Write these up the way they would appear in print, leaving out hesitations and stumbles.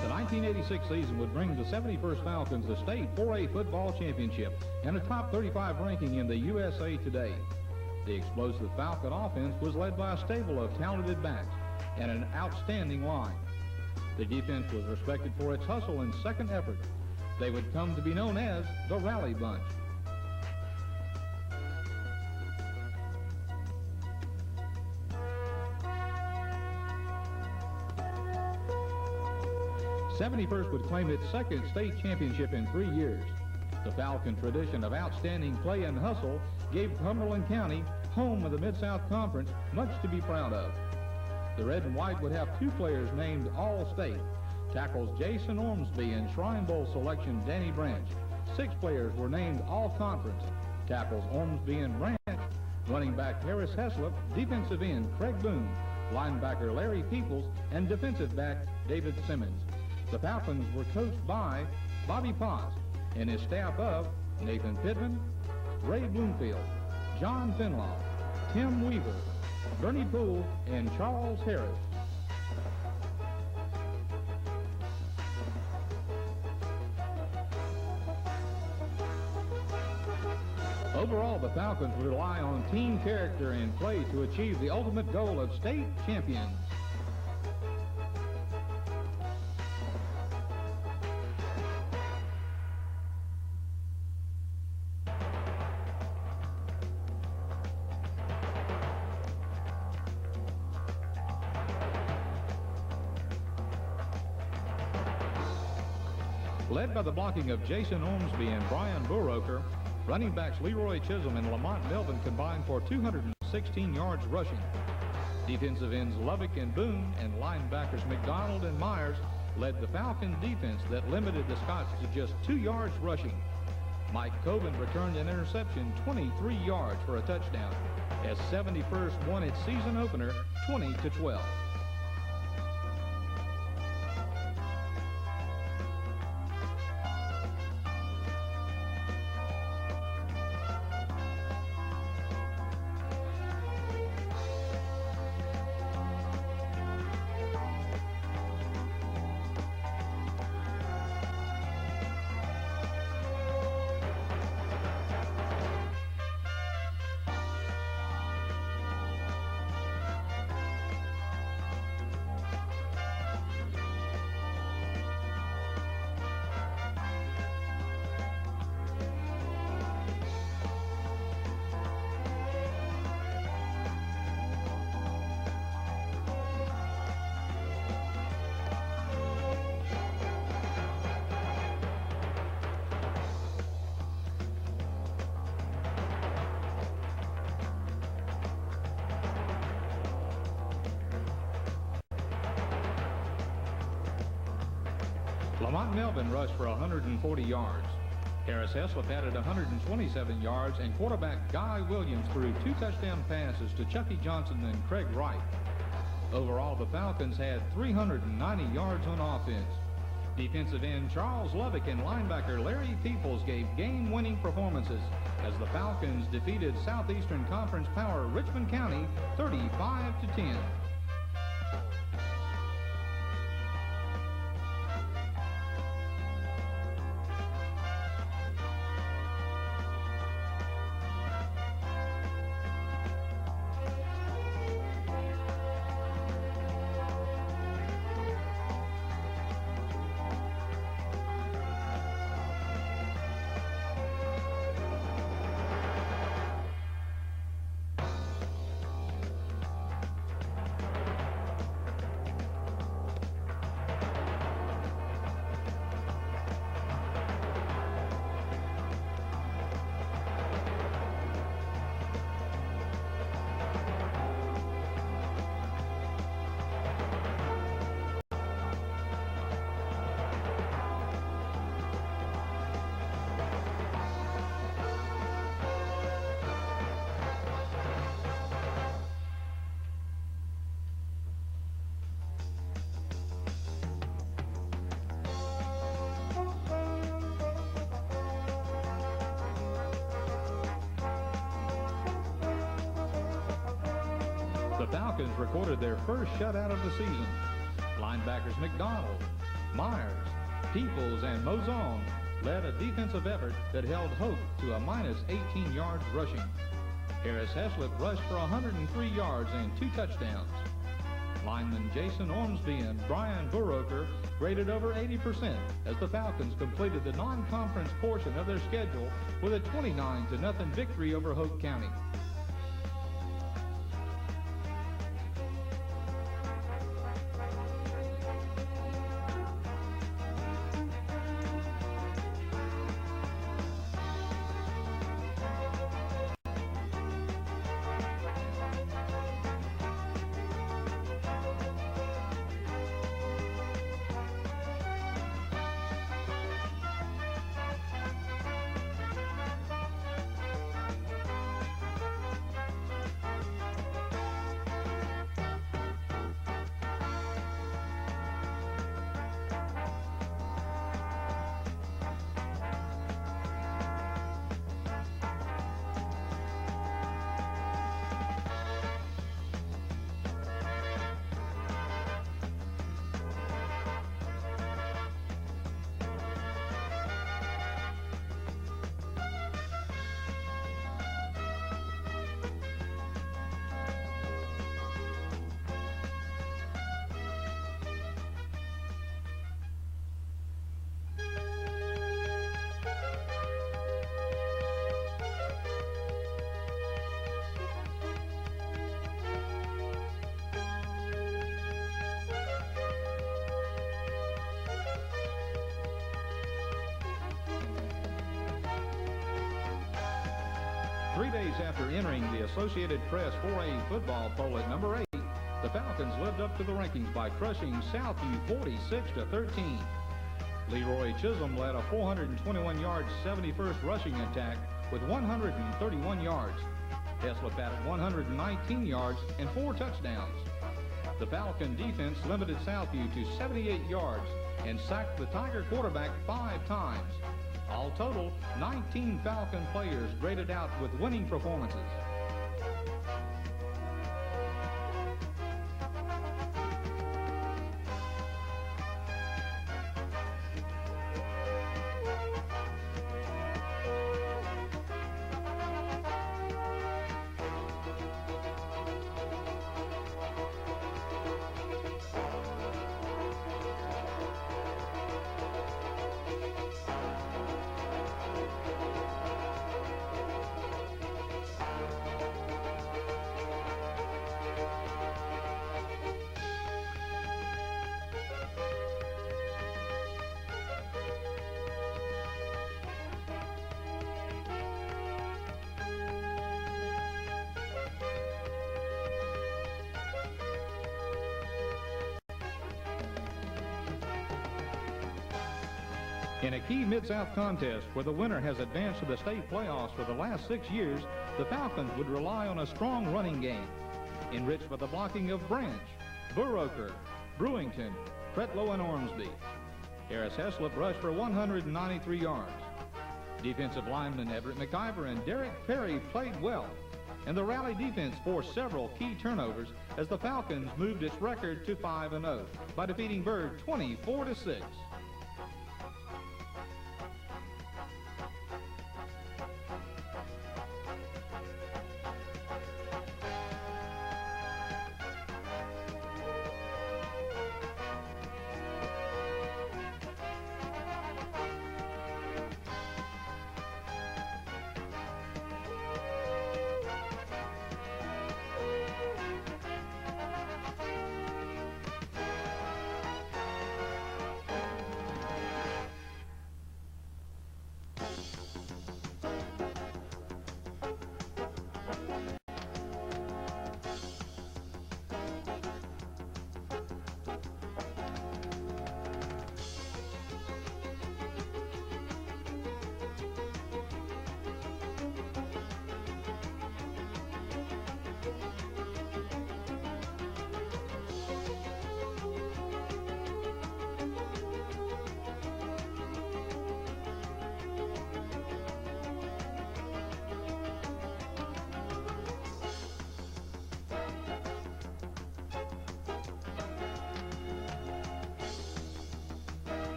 The 1986 season would bring the 71st Falcons the state 4A football championship and a top 35 ranking in the USA Today. The explosive Falcon offense was led by a stable of talented backs and an outstanding line. The defense was respected for its hustle and second effort. They would come to be known as the Rally Bunch. The 71st would claim its second state championship in 3 years. The Falcon tradition of outstanding play and hustle gave Cumberland County, home of the Mid-South Conference, much to be proud of. The Red and White would have 2 players named All-State, tackles Jason Ormsby and Shrine Bowl selection Danny Branch. 6 players were named All-Conference, tackles Ormsby and Branch, running back Harris Heslop, defensive end Craig Boone, linebacker Larry Peoples, and defensive back David Simmons. The Falcons were coached by Bobby Potts and his staff of Nathan Pittman, Ray Bloomfield, John Finlaw, Tim Weaver, Bernie Poole, and Charles Harris. Overall, the Falcons rely on team character and play to achieve the ultimate goal of state champions. Led by the blocking of Jason Ormsby and Brian Burroker, running backs Leroy Chisholm and Lamont Melvin combined for 216 yards rushing. Defensive ends Lubbock and Boone and linebackers McDonald and Myers led the Falcon defense that limited the Scots to just 2 yards rushing. Mike Coben returned an interception 23 yards for a touchdown as 71st won its season opener 20-12. Lamont Melvin rushed for 140 yards. Harris Heslop added 127 yards, and quarterback Guy Williams threw 2 touchdown passes to Chucky Johnson and Craig Wright. Overall, the Falcons had 390 yards on offense. Defensive end Charles Lubbock and linebacker Larry Peoples gave game-winning performances as the Falcons defeated Southeastern Conference power Richmond County 35-10. Falcons recorded their first shutout of the season. Linebackers McDonald, Myers, Peoples, and Mozon led a defensive effort that held Hope to a minus 18 yards rushing. Harris Heslop rushed for 103 yards and 2 touchdowns. Linemen Jason Ormsby and Brian Burroker graded over 80% as the Falcons completed the non-conference portion of their schedule with a 29-0 victory over Hope County. Three days after entering the Associated Press 4A football poll at number 8, the Falcons lived up to the rankings by crushing Southview 46-13. Leroy Chisholm led a 421-yard 71st rushing attack with 131 yards. Heslop added 119 yards and 4 touchdowns. The Falcon defense limited Southview to 78 yards and sacked the Tiger quarterback 5 times. All total, 19 Falcon players graded out with winning performances. In a key Mid-South contest where the winner has advanced to the state playoffs for the last 6 years, the Falcons would rely on a strong running game, enriched by the blocking of Branch, Burroker, Brewington, Pretlow, and Ormsby. Harris Heslop rushed for 193 yards. Defensive linemen Everett McIver and Derek Perry played well, and the rally defense forced several key turnovers as the Falcons moved its record to 5-0 by defeating Byrd 24-6.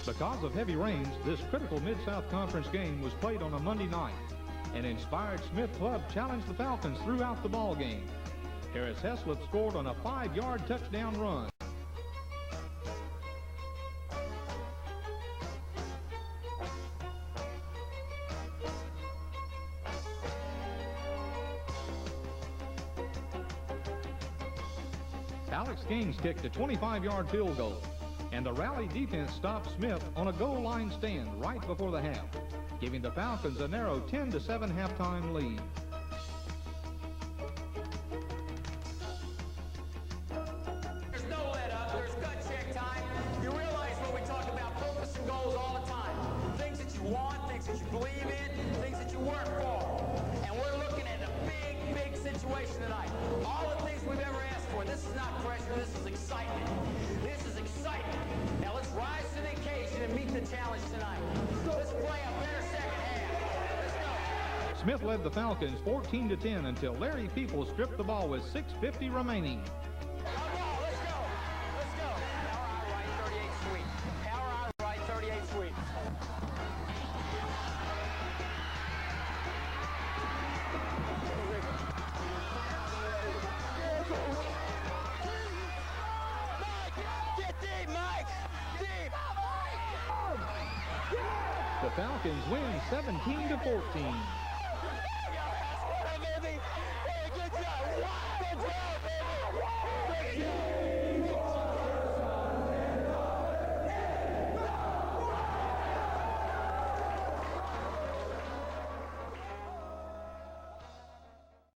Because of heavy rains, this critical Mid-South Conference game was played on a Monday night. An inspired Smith club challenged the Falcons throughout the ball game. Harris Heslop scored on a 5-yard touchdown run. Alex Gaines kicked a 25-yard field goal, and the rally defense stopped Smith on a goal line stand right before the half, giving the Falcons a narrow 10-7 halftime lead. There's no let up, there's gut check time. You realize when we talk about focus and goals all the time, things that you want, things that you believe in, things that you work for. And we're looking at a big, big situation tonight. All the things we've ever asked for. This is not pressure, this is excitement. This is excitement. Now let's rise to the occasion and meet the challenge tonight. Let's play a better second half. Let's go. Smith led the Falcons 14-10 until Larry Peoples stripped the ball with 6:50 remaining. Come on, let's go. Let's go. Power out right, 38 sweet. Power out right, 38 sweet. Get deep, Mike! Deep! The Falcons win 17-14.